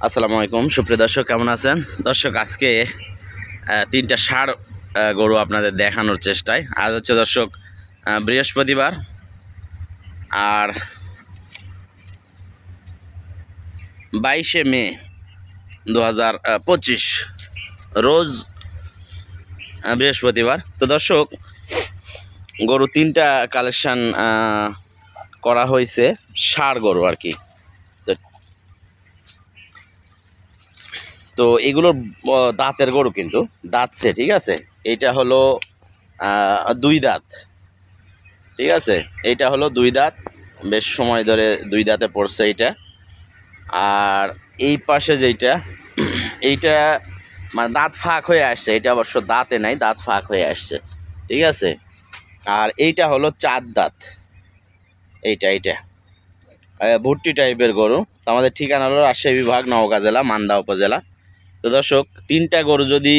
আসসালামু আলাইকুম সুপ্রিয় দর্শক, কেমন আছেন দর্শক? আজকে তিনটা ষাঁড় গরু আপনাদের দেখানোর চেষ্টায়। আজ হচ্ছে দর্শক বৃহস্পতিবার, আর 22শে মে 2025 রোজ বৃহস্পতিবার। তো দর্শক, গরু তিনটা কালেকশান করা হয়েছে, ষাঁড় গরু আর কি। তো এগুলোর দাঁতের গরু, কিন্তু দাঁতছে, ঠিক আছে। এইটা হলো 2 দাঁত, ঠিক আছে। এইটা হলো 2 দাঁত, বেশ সময় ধরে 2 দাঁতে পড়ছে এইটা। আর এই পাশে যেইটা, এইটা মানে দাঁত ফাঁক হয়ে আসছে, এটা অবশ্য দাঁতে নাই, দাঁত ফাঁক হয়ে আসছে, ঠিক আছে। আর এইটা হলো 4 দাঁত, এইটা ভুট্টি টাইপের গরু। তো আমাদের ঠিকানা হলো রাজশাহী বিভাগ, নওগাঁ জেলা, মান্দা উপজেলা। তো দর্শক, তিনটা গরু যদি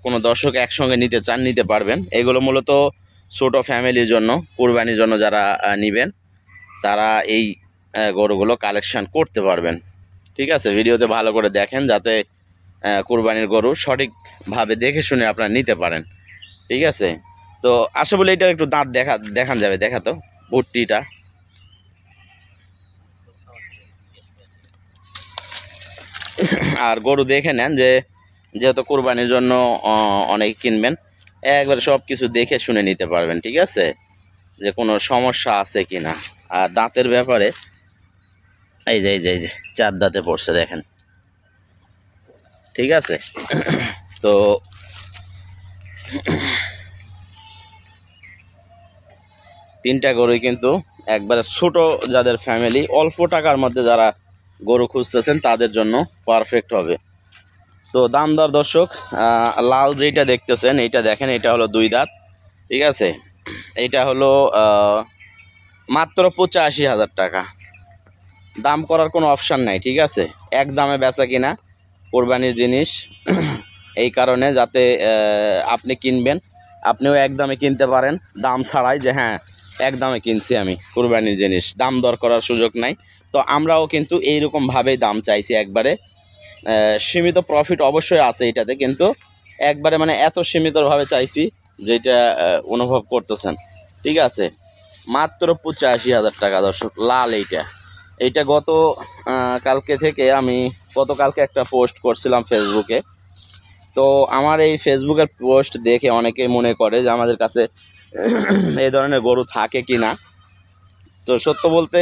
কোনো দর্শক একসঙ্গে নিতে চান, নিতে পারবেন। এগুলো মূলত ছোটো ফ্যামিলির জন্য, কুরবানির জন্য যারা নেবেন তারা এই গরুগুলো কালেকশান করতে পারবেন, ঠিক আছে। ভিডিওতে ভালো করে দেখেন, যাতে কুরবানির গরু সঠিকভাবে দেখে শুনে আপনারা নিতে পারেন, ঠিক আছে। তো আসলে বলে এটা একটু দাঁত দেখান যাবে, দেখাতো ভুট্টিটা। আর গরু দেখে নেন, যেহেতু কোরবানির জন্য অনেক কিনবেন, একবার সব কিছু দেখে শুনে নিতে পারবেন, ঠিক আছে, যে কোনো সমস্যা আছে কি না। আর দাঁতের ব্যাপারে এই যে 4 দাঁতে পড়ছে, দেখেন, ঠিক আছে। তো তিনটা গরুই কিন্তু একবারে ছোট, যাদের ফ্যামিলি অল্প টাকার মধ্যে যারা গরু খুঁজতেছেন তাদের জন্য পারফেক্ট হবে। তো দাম দর দর্শক, লাল যেটা দেখতেছেন এইটা দেখেন, এটা হলো 2 দাঁত, ঠিক আছে। এইটা হলো মাত্র 85,000 টাকা। দাম করার কোনো অপশান নাই, ঠিক আছে। এক দামে বেচা কিনা, কোরবানির জিনিস, এই কারণে যাতে আপনি কিনবেন, আপনিও এক দামে কিনতে পারেন, দাম ছাড়াই, যে হ্যাঁ এক দামে কিনছি আমি কোরবানির জিনিস, দাম দর করার সুযোগ নাই। তো আমরাও কিন্তু এইরকমভাবেই দাম চাইছি, একবারে সীমিত প্রফিট অবশ্যই আছে এটাতে, কিন্তু একবারে মানে এত সীমিতভাবে চাইছি যেটা অনুভব করতেছেন, ঠিক আছে। মাত্র 85,000 টাকা দর্শক, লাল এইটা কালকে থেকে আমি গতকালকে একটা পোস্ট করছিলাম ফেসবুকে। তো আমার এই ফেসবুকের পোস্ট দেখে অনেকেই মনে করে যে আমাদের কাছে এই ধরনের গরু থাকে কি না। তো সত্য বলতে,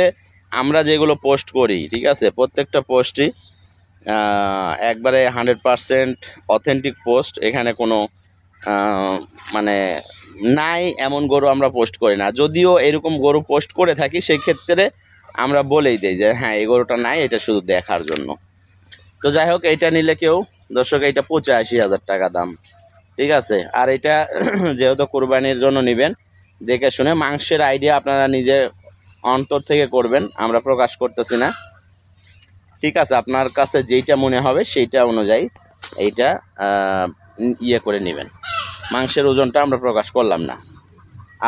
আমরা যেগুলো পোস্ট করি, ঠিক আছে, প্রত্যেকটা পোস্টই একবারে 100% অথেন্টিক পোস্ট। এখানে কোনো মানে নাই এমন গরু আমরা পোস্ট করি না। যদিও এরকম গরু পোস্ট করে থাকি, সেই ক্ষেত্রে আমরা বলেই দিই যে হ্যাঁ এই গরুটা নাই, এটা শুধু দেখার জন্য। তো যাই হোক, এইটা নিলে কেউ দর্শক, এইটা 85,000 টাকা দাম, ঠিক আছে। আর এটা যেহেতু কোরবানির জন্য নেবেন, দেখে শুনে, মাংসের আইডিয়া আপনারা নিজে অন্তর থেকে করবেন, আমরা প্রকাশ করতেছি না, ঠিক আছে। আপনার কাছে যেইটা মনে হবে সেইটা অনুযায়ী এইটা ইয়ে করে নেবেন, মাংসের ওজনটা আমরা প্রকাশ করলাম না।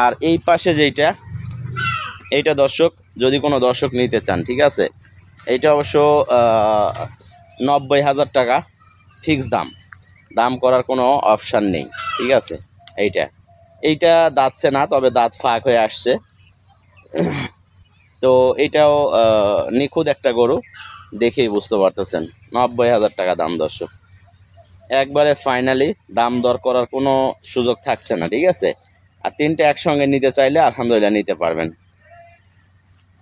আর এই পাশে এইটা দর্শক, যদি কোনো দর্শক নিতে চান, ঠিক আছে, এইটা অবশ্য 90,000 টাকা ফিক্স দাম করার কোনো অপশান নেই, ঠিক আছে। এইটা দাঁতছে না, তবে দাঁত ফাঁক হয়ে আসছে। তো এটাও নিখুঁত একটা গরু, দেখেই বুঝতে পারতেছেন। 90,000 টাকা দাম দর্শক, একবারে ফাইনালি, দাম দর করার কোনো সুযোগ থাকছে না, ঠিক আছে। আর তিনটে একসঙ্গে নিতে চাইলে আলহামদুলিল্লাহ নিতে পারবেন।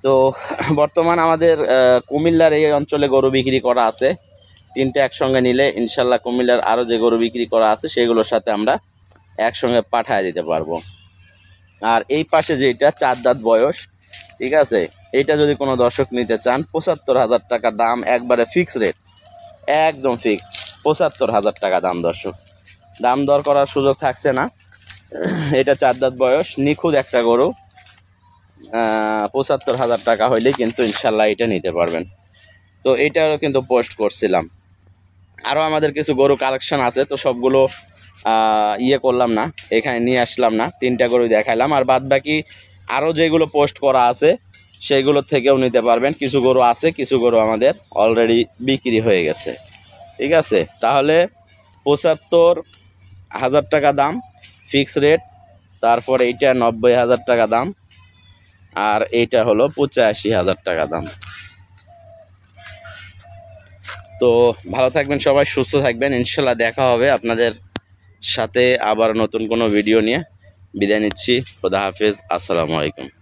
তো বর্তমান আমাদের কুমিল্লার এই অঞ্চলে গরু বিক্রি করা আছে, তিনটে একসঙ্গে নিলে ইনশাল্লাহ কুমিল্লার আরও যে গরু বিক্রি করা আছে সেগুলোর সাথে আমরা একসঙ্গে পাঠিয়ে দিতে পারবো। আর এই পাশে যেটা 4 দাঁত বয়স, ঠিক আছে, এইটা যদি কোনো দর্শক নিতে চান, 75,000 টাকা দাম, একবারে ফিক্স রেট, একদম ফিক্স 75,000 টাকা দাম দর্শক, দাম দর করার সুযোগ থাকছে না। এটা 4 দাঁত বয়স, নিখুঁত একটা গরু, 75,000 টাকা হইলেই কিন্তু ইনশাল্লাহ এটা নিতে পারবেন। তো এইটারও কিন্তু পোস্ট করছিলাম। আরও আমাদের কিছু গরু কালেকশন আছে, তো সবগুলো ইয়ে করলাম না, এখানে নিয়ে আসলাম না, তিনটা গরু দেখাইলাম। আর বাদ বাকি আরও যেগুলো পোস্ট করা আছে সেইগুলো থেকেও নিতে পারবেন। কিছু গরু আছে, কিছু গরু আমাদের অলরেডি বিক্রি হয়ে গেছে। ঠিক আছে, তাহলে ৭৫,০০০ টাকা দাম ফিক্স রেট, তারপর এইটা ৯০,০০০ টাকা দাম, আর এইটা হলো ৮৫,০০০ টাকা দাম। তো ভালো থাকবেন সবাই, সুস্থ থাকবেন, ইনশাল্লাহ দেখা হবে আপনাদের সাথে আবার নতুন কোনো ভিডিও নিয়ে। বিদায় নিচ্ছি, খোদা হাফেজ, আসসালামু আলাইকুম।